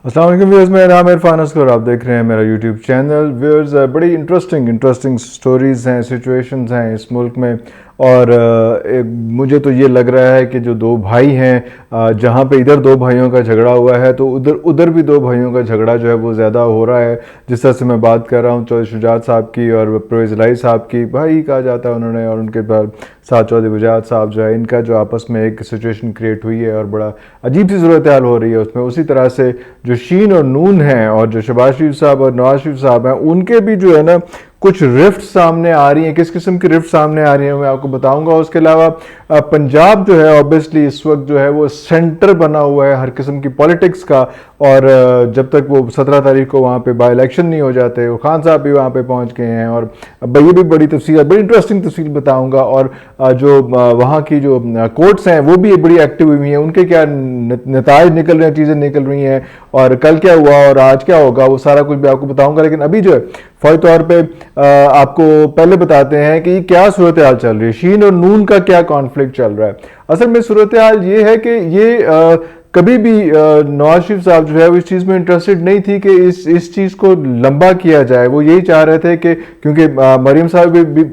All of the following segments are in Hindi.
अस्सलाम वालेकुम व्यूअर्स, मेरा नाम इरफान असगर, आप देख रहे हैं मेरा यूट्यूब चैनल। व्यूअर्स, बड़ी इंटरेस्टिंग स्टोरीज़ हैं, सिचुएशंस हैं इस मुल्क में। और मुझे तो ये लग रहा है कि जो दो भाई हैं, जहाँ पे इधर दो भाइयों का झगड़ा हुआ है तो उधर उधर भी दो भाइयों का झगड़ा जो है वो ज़्यादा हो रहा है। जिस तरह से मैं बात कर रहा हूँ चौधरी शुजात साहब की और परवेज़ इलाही साहब की, भाई कहा जाता है उन्होंने, और उनके बाद साथ चौधरी वजाहत साहब जो है, इनका जो आपस में एक सिचुएशन क्रिएट हुई है और बड़ा अजीब सी सूरत हाल हो रही है उसमें। उसी तरह से जो शीन और नून हैं और जो शहबाज शरीफ साहब और नवाज शरीफ साहब हैं, उनके भी जो है ना कुछ रिफ्ट सामने आ रही हैं। किस किस्म की रिफ्ट सामने आ रही हैं मैं आपको बताऊंगा। उसके अलावा पंजाब जो है ऑब्वियसली इस वक्त जो है वो सेंटर बना हुआ है हर किस्म की पॉलिटिक्स का। और जब तक वो 17 तारीख को वहाँ पे बाई इलेक्शन नहीं हो जाते, वो खान साहब भी वहाँ पे पहुँच गए हैं। और ये भी बड़ी तफसील, बड़ी इंटरेस्टिंग तफसील बताऊँगा। और जो वहाँ की जो कोर्ट्स हैं वो भी बड़ी एक्टिव हुई हैं, उनके क्या नताइज निकल रहे हैं, चीज़ें निकल रही हैं, और कल क्या हुआ और आज क्या होगा, वो सारा कुछ भी आपको बताऊँगा। लेकिन अभी जो है फौरी तौर पे आपको पहले बताते हैं कि क्या सूरत हाल चल रही है, शीन और नून का क्या कॉन्फ्लिक्ट चल रहा है। असल में सूरत हाल ये है कि ये कभी भी नवाज शरीफ साहब जो है वो इस चीज़ में इंटरेस्टेड नहीं थी कि इस चीज़ को लंबा किया जाए। वो यही चाह रहे थे कि क्योंकि मरीम साहब भी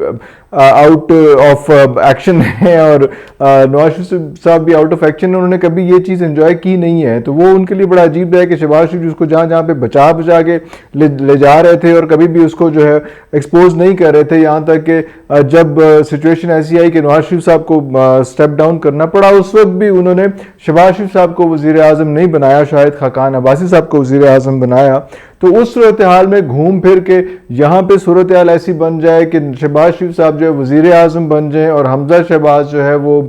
आउट ऑफ एक्शन है और नवाज शरीफ साहब भी आउट ऑफ एक्शन है, उन्होंने कभी ये चीज़ एंजॉय की नहीं है। तो वो उनके लिए बड़ा अजीब है कि शहबाज शरीफ जिसको जहाँ जहाँ पे बचा बचा के ले जा रहे थे और कभी भी उसको जो है एक्सपोज नहीं कर रहे थे। यहाँ तक कि जब सिचुएशन ऐसी आई कि नवाज शरीफ साहब को स्टेप डाउन करना पड़ा, उस वक्त भी उन्होंने शहबाज शरीफ साहब को वज़ीर आज़म नहीं बनाया, शायद खाकान अब्बासी साहब को वज़ीर आज़म बनाया। तो उस सूरत हाल में घूम फिर के यहाँ पे सूरत हाल ऐसी बन जाए कि शहबाज शरीफ साहब जो है वज़ीर आज़म बन जाएं और हमजा शहबाज जो है वो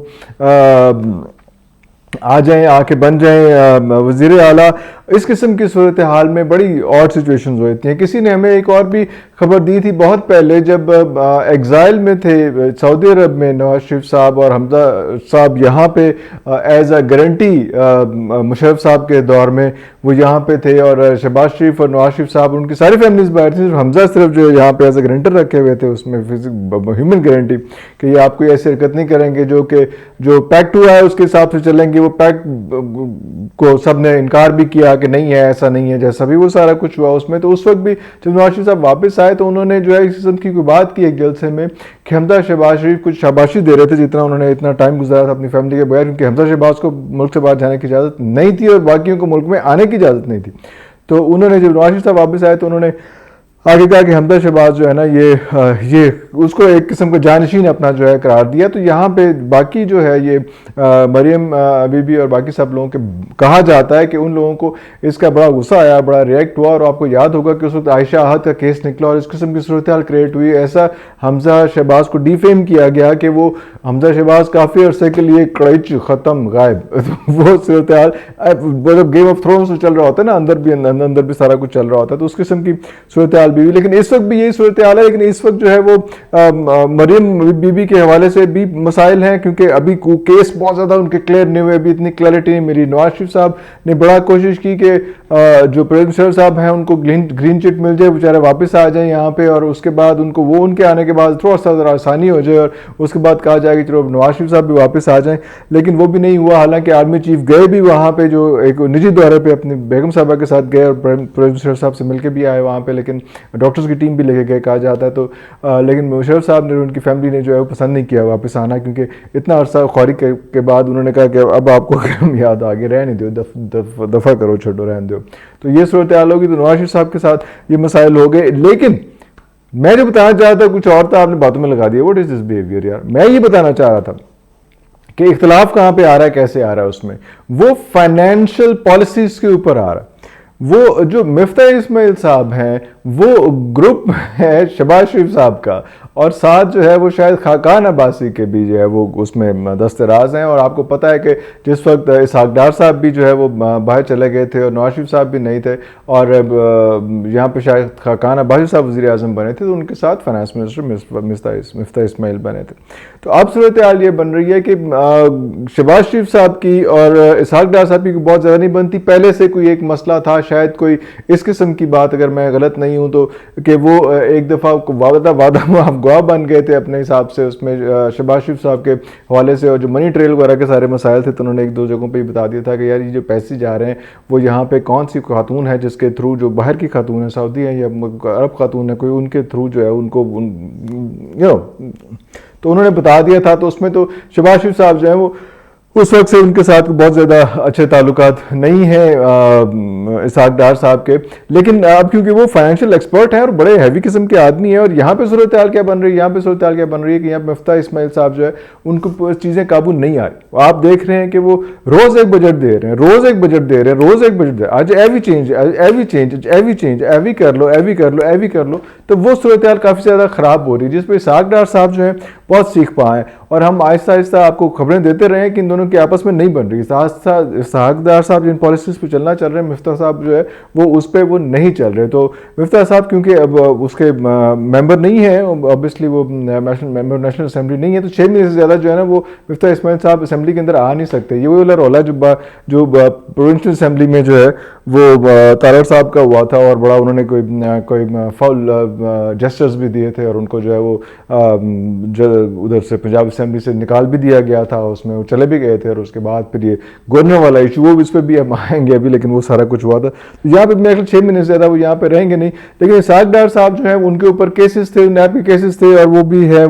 आ जाएं, आके बन जाएं वज़ीर आला। इस किस्म की सूरत हाल में बड़ी और सिचुएशंस होती हैं। किसी ने हमें एक और भी खबर दी थी बहुत पहले, जब एग्ज़ाइल में थे सऊदी अरब में नवाज शरीफ साहब और हमजा साहब, यहाँ पे एज अ गारंटी मुशर्रफ साहब के दौर में वो यहाँ पे थे, और शहबाज शरीफ और नवाज शरीफ साहब उनकी सारी फैमिलीज बाहर थी, सिर्फ हमजा सिर्फ जो यहाँ पे एज अ गारंटर रखे हुए थे, उसमें ह्यूमन गारंटी कि ये आप कोई ऐसी हरकत नहीं करेंगे जो पैक्ट हुआ है उसके हिसाब से चलेंगे। वो पैक्ट को सब ने इनकार भी किया कि नहीं है, ऐसा नहीं है, जैसा भी वो सारा कुछ हुआ उसमें। तो उस वक्त भी जब नवाज शरीफ साहब वापस आए तो उन्होंने जो है इस किस्म की कोई बात की एक जलसे में कि हमजा शहबाज शरीफ कुछ शाबाशी दे रहे थे, जितना उन्होंने इतना टाइम गुजारा था अपनी फैमिली के बगैर, क्योंकि हमजा शहबाज को मुल्क से बाहर जाने की इजाज़त नहीं थी और बाकियों को मुल्क में आने की इजाज़त नहीं थी। तो उन्होंने जब नवाज शरीफ साहब वापस आए तो उन्होंने आगे कहा कि हमजा शहबाज जो है ना ये उसको एक किस्म का जानशीन अपना जो है करार दिया। तो यहाँ पे बाकी जो है ये मरियम बीबी और बाकी सब लोगों के कहा जाता है कि उन लोगों को इसका बड़ा गुस्सा आया, बड़ा रिएक्ट हुआ। और आपको याद होगा कि उस वक्त आयशा आहत का केस निकला और इस किस्म की सूरत हाल क्रिएट हुई। ऐसा हमजा शहबाज को डिफेम किया गया कि वो हमजा शहबाज काफ़ी अरसे के लिए कड़च ख़त्म गायब। वो सूरत हाल मतलब गेम ऑफ थ्रोन्स में चल रहा होता है ना, अंदर भी सारा कुछ चल रहा होता है। तो उस किस्म की सूरत हाल भी। लेकिन इस वक्त भी यही सूरत हाल है, लेकिन इस वक्त जो है वो मरियम बीबी के हवाले से भी मसाइल हैं, क्योंकि अभी केस बहुत ज़्यादा उनके क्लियर नहीं हुए, अभी इतनी क्लैरिटी नहीं मिली। नवाज शरीफ साहब ने बड़ा कोशिश की कि जो परवेज़ मुशर्रफ साहब हैं उनको ग्रीन चिट मिल जाए, बेचारे वापस आ जाए यहाँ पे, और उसके बाद उनको वो उनके आने के बाद थोड़ा सा ज़रा आसानी हो जाए और उसके बाद कहा जाए कि चलो नवाज शरीफ साहब भी वापस आ जाएँ। लेकिन वो भी नहीं हुआ। हालांकि आर्मी चीफ गए भी वहाँ पे, जो एक निजी दौरे पे अपनी बेगम साहबा के साथ गए और परवेज़ मुशर्रफ साहब से मिलकर भी आए वहाँ पे, लेकिन डॉक्टर्स की टीम भी लेके गए कहा जाता है। तो लेकिन मुशर्रफ साहब ने, उनकी फैमिली ने जो है वो पसंद नहीं किया वापस आना, क्योंकि इतना अरसा ख्वारी के बाद उन्होंने कहा कि अब आपको याद आ गया, रहने दो, दफ़ा करो, छोड़ो, रहने दो। तो ये सूरत हाल होगी। तो नवाज शरीफ साहब के साथ ये मसाइल हो गए। लेकिन मैं जो बताना चाह रहा था कुछ और था, आपने बातों में लगा दिया। व्हाट इज दिस बिहेवियर यार। मैं ये बताना चाह रहा था कि इख्तलाफ कहाँ पे आ रहा है, कैसे आ रहा है, उसमें वो फाइनेंशियल पॉलिसीज के ऊपर आ रहा है। वो जो मिफ्ता इस्माइल साहब हैं वो ग्रुप है शहबाज शरीफ साहब का, और साथ जो है वो शायद खाकान अब्बासी के भी जो है वो उसमें दस्तराज हैं। और आपको पता है कि जिस वक्त इसहाक डार साहब भी जो है वो बाहर चले गए थे और नवाज शरीफ साहब भी नहीं थे, और यहाँ पे शायद खाकान अब्बासी साहब वज़ीर आज़म बने थे, तो उनके साथ फाइनेंस मिनिस्टर मिफ्ता इस्माइल बने थे। तो अब सूरत हाल ये बन रही है कि शहबाज शरीफ साहब की और इसहाक डार साहब की बहुत ज़्यादा नहीं बनती। पहले से कोई एक मसला था, शायद कोई इस किस्म की बात, अगर मैं गलत नहीं हूँ तो, कि वो एक दफ़ा वादा गवाह बन गए थे अपने हिसाब से उसमें शहबाज शरीफ साहब के हवाले से, और जो मनी ट्रेल वगैरह के सारे मसाइल थे तो उन्होंने एक दो जगहों पे बता दिया था कि यार ये जो पैसे जा रहे हैं वो यहाँ पे कौन सी खातून है जिसके थ्रू, जो बाहर की खातून है, सऊदी है या अरब खातून है कोई, उनके थ्रू जो है उनको तो उन्होंने बता दिया था। तो उसमें तो शहबाज शरीफ साहब जो है वो उस वक्त से उनके साथ बहुत ज़्यादा अच्छे ताल्लुकात नहीं हैं इसहाक डार साहब के, लेकिन अब क्योंकि वो फाइनेंशियल एक्सपर्ट हैं और बड़े हैवी किस्म के आदमी हैं, और यहाँ पे सूरत हाल क्या बन रही है, यहाँ पे सूरत हाल क्या बन रही है कि यहाँ मिफ्ता इस्माइल साहब जो है उनको चीज़ें काबू नहीं आ रही। आप देख रहे हैं कि वो रोज़ एक बजट दे रहे हैं, रोज़ एक बजट दे रहे हैं, रोज़ एक बजट दे रहे हैं, आज एवी चेंज, एवी चेंज, एवी चेंज, एवी कर लो, एवी कर लो, एवी कर लो। तो वो सूरत हाल काफ़ी ज़्यादा ख़राब हो रही है, जिस पर इसहाक डार साहब जो है बहुत सीख पाए, और हम आहिस्ता आहिस्ता आपको खबरें देते रहे कि इन दोनों की आपस में नहीं बन रही। इसहाक डार साहब जिन पॉलिसीज़ पे चलना चल रहे हैं, मिफ्ता साहब जो है वो उस पर वो नहीं चल रहे। तो मिफ्ता साहब क्योंकि अब उसके मेंबर नहीं है, ऑब्वियसली वो मेंबर नेशनल असेंबली नहीं है, तो 6 महीने से ज़्यादा जो है ना वो मिफ्ता इस्माइल साहब असेंबली के अंदर आ नहीं सकते। ये वो वाला रौला जो प्रोविंशियल असेंबली में जो है वो तारड़ साहब का हुआ था, और बड़ा उन्होंने कोई फाउल जेस्चर्स भी दिए थे, और उनको जो है वो उधर से पंजाब असेंबली से निकाल भी दिया गया था, उसमें वो चले भी गए थे। और उसके बाद फिर ये गवर्नर वाला इशू, वो इस पर भी हम आएंगे अभी, लेकिन वो सारा कुछ हुआ था। तो यहाँ पे मेरे 6 महीने से ज़्यादा वो यहाँ पे रहेंगे नहीं, लेकिन इसहाक डार साहब जो है उनके ऊपर केसेस थे, नैब के केसेस थे, और वो भी है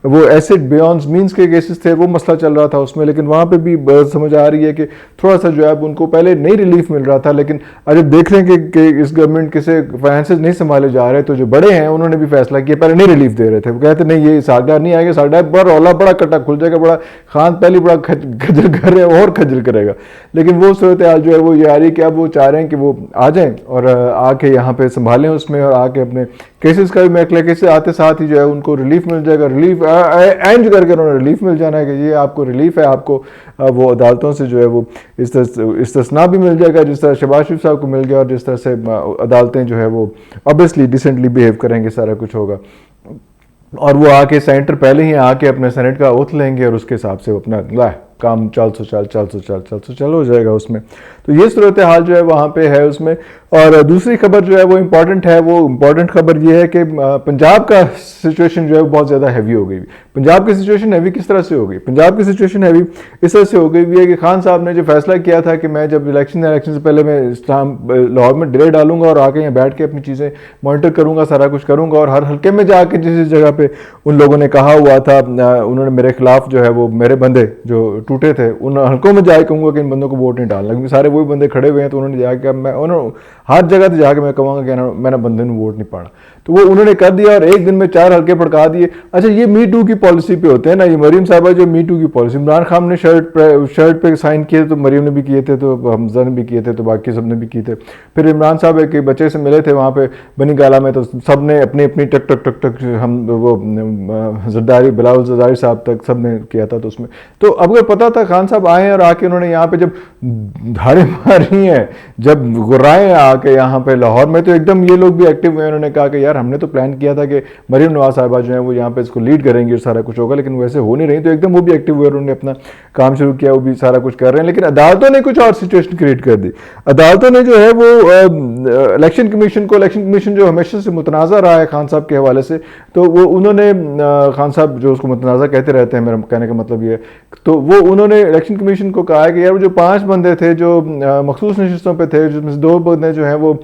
वो एसिड बियॉन्ड मीन्स के केसेस थे, वो मसला चल रहा था उसमें। लेकिन वहाँ पे भी समझ आ रही है कि थोड़ा सा जो है उनको पहले नहीं रिलीफ मिल रहा था, लेकिन आज देख रहे हैं कि इस गवर्नमेंट के से फाइनेंसेस नहीं संभाले जा रहे, तो जो बड़े हैं उन्होंने भी फैसला किया, पहले नहीं रिलीफ दे रहे थे, वो कहते नहीं ये इसहाक डार नहीं आएगा, इसहाक डार बड़ा रौला, बड़ा कट्टा खुल जाएगा, बड़ा खान पहले बड़ा खजल कर रहे हैं और खजल करेगा। लेकिन वो सूरत हाल जो है वो ये आ रही है कि अब वो चाह रहे हैं कि वो आ जाएं और आके यहाँ पे संभालें उसमें, और आके अपने केसेस का भी महकला, केसेस आते साथ ही जो है उनको रिलीफ मिल जाएगा, रिलीफ एंड करके उन्होंने रिलीफ मिल जाना है कि ये आपको रिलीफ है, आपको वो अदालतों से जो है वो इस्तिस्ना भी मिल जाएगा, जिस तरह शहबाज शरीफ साहब को मिल गया, और जिस तरह से अदालतें जो है वो ऑब्वियसली डिसेंटली बिहेव करेंगे, सारा कुछ होगा। और वो आके सेनेटर पहले ही आके अपने सेनेट का ओथ लेंगे, और उसके हिसाब से वो अपना काम चल हो जाएगा उसमें। तो ये सूरत हाल जो है वहाँ पे है उसमें। और दूसरी खबर जो है वो इम्पॉर्टेंट है, वो इम्पॉर्टेंट खबर ये है कि पंजाब का सिचुएशन जो है बहुत ज़्यादा हैवी हो गई। पंजाब की सिचुएशन हैवी किस तरह से हो गई? पंजाब की सिचुएशन हैवी इस तरह से हो गई है कि खान साहब ने जो फैसला किया था कि मैं जब इलेक्शन से पहले मैं लाहौर में डेरे डालूंगा और आके यहाँ बैठ के अपनी चीज़ें मॉनिटर करूँगा, सारा कुछ करूँगा, और हर हल्के में जाके जिस जगह पे उन लोगों ने कहा हुआ था, उन्होंने मेरे खिलाफ जो है वो मेरे बंदे जो टूटे थे उन हल्कों में जाके कहूँगा कि इन बंदों को वोट नहीं डालना, क्योंकि सारे वही बंदे खड़े हुए हैं। तो उन्होंने जाके हर जगह से जाके मैं कहूँगा कि मैंने बंदे ने वोट नहीं पाना, तो वो उन्होंने कर दिया, और एक दिन में 4 हल्के पड़का दिए। अच्छा, ये मी टू की पॉलिसी पे होते हैं ना, ये मरीम साहबा जो मी टू की पॉलिसी, इमरान खान ने शर्ट पे साइन किए तो मरीम ने भी किए थे, तो हमजा ने भी किए थे, तो बाकी सब ने भी किए थे। फिर इमरान साहब एक बच्चे से मिले थे वहाँ पे बनी गाला में, तो सब ने अपनी अपनी टक टक टक टक हम वो जरदारी बिलावल जरदारी साहब तक सब ने किया था। तो उसमें तो अब अगर पता था खान साहब आए और आके उन्होंने यहाँ पे जब धाड़े मारी हैं, जब गुर्राए आके यहाँ पे लाहौर में, तो एकदम ये लोग भी एक्टिव हुए। उन्होंने कहा कि यार हमने तो प्लान किया था कि मरीम नवाज साहिबा जो है वो यहाँ पे इसको लीड करेंगे और सारा कुछ होगा, लेकिन वैसे हो नहीं रही। तो एकदम वो भी एक्टिव हुए, उन्होंने अपना काम शुरू किया, वो भी सारा कुछ कर रहे हैं। लेकिन अदालतों ने कुछ और सिचुएशन क्रिएट कर दी। अदालतों ने जो है वो इलेक्शन कमीशन जो हमेशा से मुतनाज़ा रहा है खान साहब के हवाले से, तो वो उन्होंने खान साहब जो उसको मुतनाज़ा कहते रहते हैं, मेरा कहने का मतलब ये है, तो वो उन्होंने इलेक्शन कमीशन को कहा कि यार जो 5 बंदे थे जो मखसूस नशिस्तों पे थे, जिसमें से 2 बंदे जो हैं वो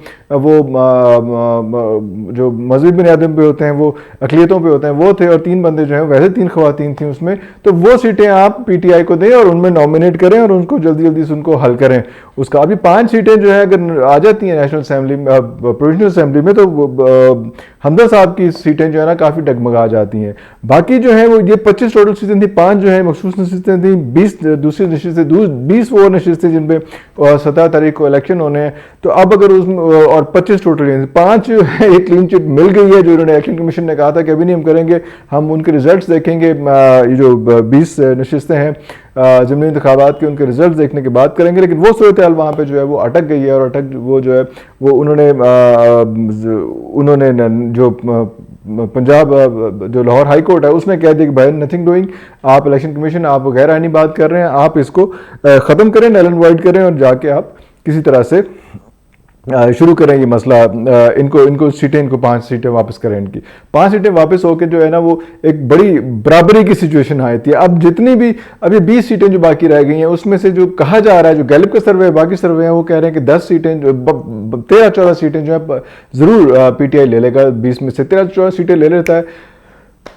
जो मजहबी बुनियादों पे होते हैं, वो अक़लियतों पे होते हैं, वो थे, और 3 बंदे जो हैं वैसे 3 ख़वातीन थी उसमें, तो वो सीटें आप पीटीआई को दें और उनमें नॉमिनेट करें और उनको जल्दी जल्दी से उनको हल करें उसका। अभी 5 सीटें जो है अगर आ जाती हैं नेशनल असेंबली में, प्रोविजनल असेंबली में, तो हमजा साहब की सीटें जो है ना काफ़ी डगमगा जाती हैं। बाकी जो है वो ये 25 टोटल सीटें थी, 5 जो है मखसूस नशिस्तें थी, 20 दूसरी नशिस्तें, 20 वो नशिस्तें जिन पे 17 तारीख को इलेक्शन होने हैं। तो अब अगर उसमें और 25 टोटल 5 जो है एक क्लीन चिट मिल गई है, जो इन्होंने इलेक्शन कमीशन ने कहा था कि अभी नहीं हम करेंगे, हम उनके रिजल्ट्स देखेंगे, ये जो 20 नशिस्तें हैं ज़िमनी इंतखाबात के, उनके रिजल्ट देखने के बाद करेंगे। लेकिन वो सूरत हाल वहाँ पे जो है वो अटक गई है, और अटक वो जो है वो उन्होंने जो पंजाब जो लाहौर हाई कोर्ट है उसने कह दिया कि भाई नथिंग डूइंग, आप इलेक्शन कमीशन आप गैर आईनी बात कर रहे हैं, आप इसको ख़त्म करें, नल एंड वॉइड करें, और जाके आप किसी तरह से शुरू करें ये मसला, इनको सीटें, इनको 5 सीटें वापस करें, इनकी 5 सीटें वापस होकर जो है ना वो एक बड़ी बराबरी की सिचुएशन आई थी। अब जितनी भी अभी 20 सीटें जो बाकी रह गई हैं उसमें से जो कहा जा रहा है, जो गैलिप का सर्वे है, बाकी सर्वे हैं, वो कह रहे हैं कि 10 सीटें जो 13-14 सीटें जो है ज़रूर पीटीआई ले लेगा, 20 में से 13-14 सीटें ले लेता है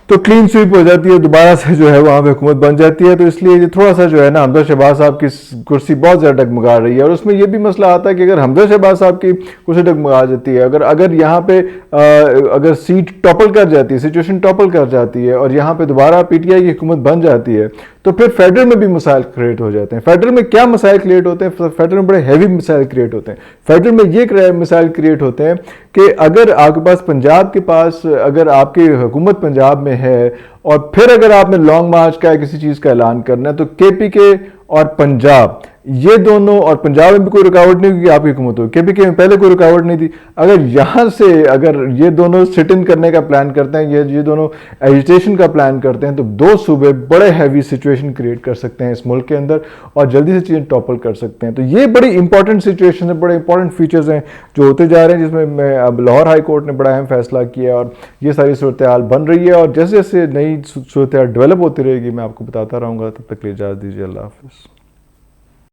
तो क्लीन स्वीप हो जाती है, दोबारा से जो है वहाँ पे हुकूमत बन जाती है। तो इसलिए ये थोड़ा सा जो है ना हमजा शहबाज साहब की कुर्सी बहुत ज़्यादा डगमगा रही है। और उसमें ये भी मसला आता है कि अगर हमजा शहबाज साहब की कुर्सी डगमगा जाती है, अगर यहाँ पे अगर सीट टॉपल कर जाती है, सिचुएशन टॉपल कर जाती है और यहाँ पे दोबारा पीटीआई की हुकूमत बन जाती है, तो फिर फेडरल में भी मसाइल क्रिएट हो जाते हैं। फेडरल में क्या मसाइल क्रिएट होते हैं? फेडरल में बड़े हैवी मसाइल क्रिएट होते हैं। फेडरल में ये मसाइल क्रिएट होते हैं कि अगर आपके पास पंजाब के पास, अगर आपकी हुकूमत पंजाब में है और फिर अगर आपने लॉन्ग मार्च का किसी चीज़ का ऐलान करना है, तो केपीके और पंजाब ये दोनों, और पंजाब में भी कोई रुकावट नहीं क्योंकि आपकी हुकूमत हो, केपीके में पहले कोई रुकावट नहीं थी। अगर यहाँ से अगर ये दोनों सिट इन करने का प्लान करते हैं, ये दोनों एजिटेशन का प्लान करते हैं, तो 2 सूबे बड़े हैवी सिचुएशन क्रिएट कर सकते हैं इस मुल्क के अंदर और जल्दी से चीज़ें टॉपल कर सकते हैं। तो ये बड़ी इंपॉर्टेंट सिचुएशन है, बड़े इंपॉर्टेंट फीचर्स हैं जो होते जा रहे हैं, जिसमें अब लाहौर हाई कोर्ट ने बड़ा अहम फैसला किया और ये सारी सूरत हाल बन रही है। और जैसे जैसे नई सूरत हाल डेवलप होती रहेगी मैं आपको बताता रहूँगा। तब तक के लिए इजाज़त दीजिए, अल्लाह हाफिज़।